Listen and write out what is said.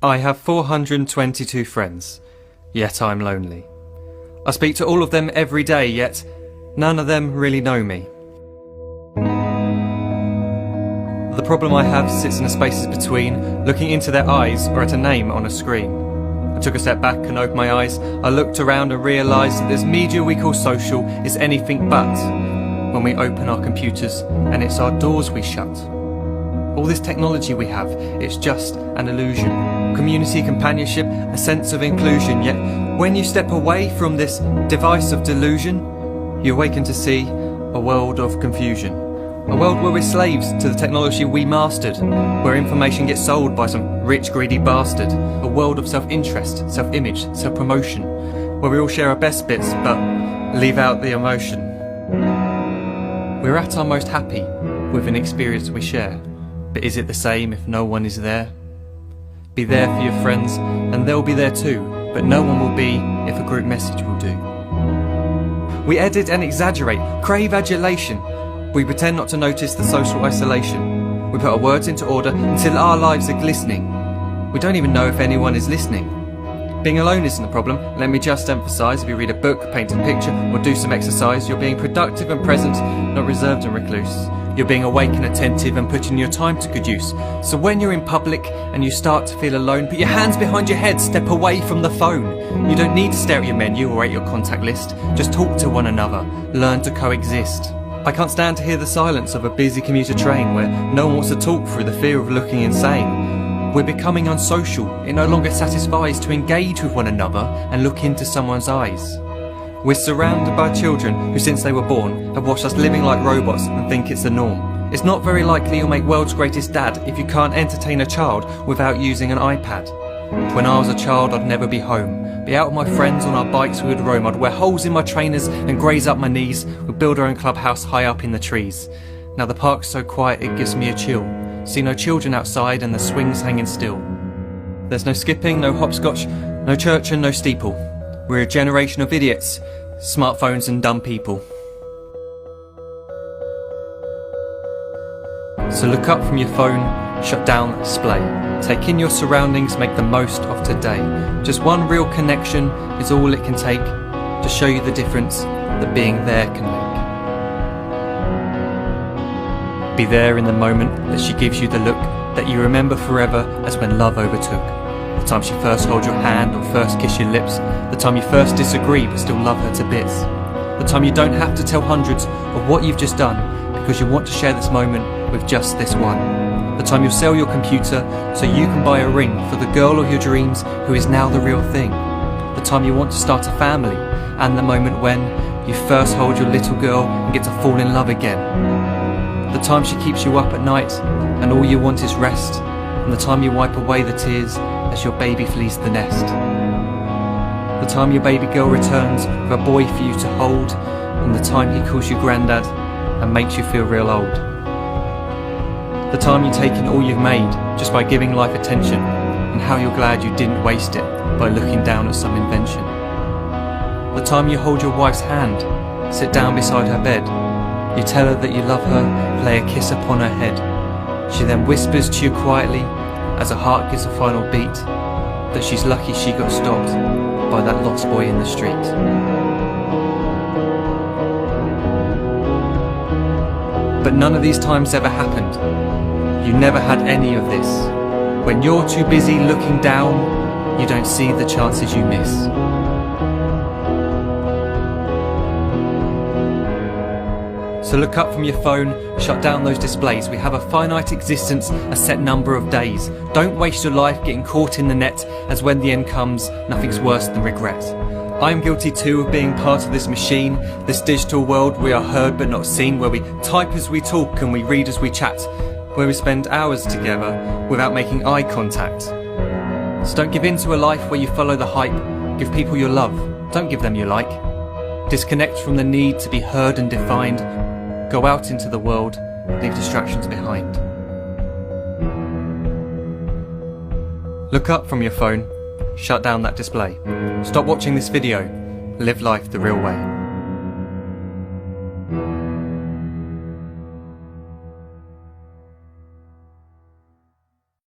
I have 422 friends, yet I'm lonely. I speak to all of them every day, yet none of them really know me. The problem I have sits in the spaces between looking into their eyes or at a name on a screen. I took a step back and opened my eyes. I looked around and realised that this media we call social is anything but when we open our computers and it's our doors we shut. All this technology we have, it's just an illusion. Community, companionship, a sense of inclusion. Yet when you step away from this device of delusion, you awaken to see a world of confusion. A world where we're slaves to the technology we mastered, where information gets sold by some rich, greedy bastard. A world of self-interest, self-image, self-promotion, where we all share our best bits but leave out the emotion. We're at our most happy with an experience we share, but is it the same if no one is there? Be there for your friends and they'll be there too, but no one will be if a group message will do. We edit and exaggerate, crave adulation. We pretend not to notice the social isolation. We put our words into order until our lives are glistening. We don't even know if anyone is listening. Being alone isn't the problem. Let me just emphasise, if you read a book, paint a picture, or do some exercise, you're being productive and present, not reserved and recluse. You're being awake and attentive and putting your time to good use. So when you're in public and you start to feel alone, put your hands behind your head, step away from the phone. You don't need to stare at your menu or at your contact list. Just talk to one another. Learn to coexist. I can't stand to hear the silence of a busy commuter train where no one wants to talk through the fear of looking insane. We're becoming unsocial. It no longer satisfies to engage with one another and look into someone's eyes. We're surrounded by children who, since they were born, have watched us living like robots and think it's the norm. It's not very likely you'll make world's greatest dad if you can't entertain a child without using an iPad. When I was a child, I'd never be home. Be out with my friends on our bikes, we would roam. I'd wear holes in my trainers and graze up my knees. We'd build our own clubhouse high up in the trees. Now the park's so quiet it gives me a chill. See no children outside and the swings hanging still. There's no skipping, no hopscotch, no church and no steeple. We're a generation of idiots, smartphones and dumb people. So look up from your phone, shut down the display. Take in your surroundings, make the most of today. Just one real connection is all it can take to show you the difference that being there can make. Be there in the moment that she gives you the look that you remember forever as when love overtook. The time she first holds your hand or first kiss your lips. The time you first disagree but still love her to bits. The time you don't have to tell hundreds of what you've just done because you want to share this moment with just this one. The time you'll sell your computer so you can buy a ring for the girl of your dreams who is now the real thing. The time you want to start a family and the moment when you first hold your little girl and get to fall in love again. The time she keeps you up at night and all you want is rest, and the time you wipe away the tears as your baby flees the nest. The time your baby girl returns with a boy for you to hold, and the time he calls you granddad and makes you feel real old. The time you take in all you've made just by giving life attention, and how you're glad you didn't waste it by looking down at some invention. The time you hold your wife's hand, sit down beside her bed, you tell her that you love her, lay a kiss upon her head. She then whispers to you quietly as her heart gives a final beat that she's lucky she got stopped by that lost boy in the street. But none of these times ever happened. You never had any of this. When you're too busy looking down, you don't see the chances you miss. So look up from your phone, shut down those displays. We have a finite existence, a set number of days. Don't waste your life getting caught in the net, as when the end comes, nothing's worse than regret. I'm guilty too of being part of this machine, this digital world we are heard but not seen, where we type as we talk and we read as we chat, where we spend hours together without making eye contact. So don't give in to a life where you follow the hype. Give people your love, don't give them your like. Disconnect from the need to be heard and defined. Go out into the world, leave distractions behind. Look up from your phone, shut down that display. Stop watching this video, live life the real way.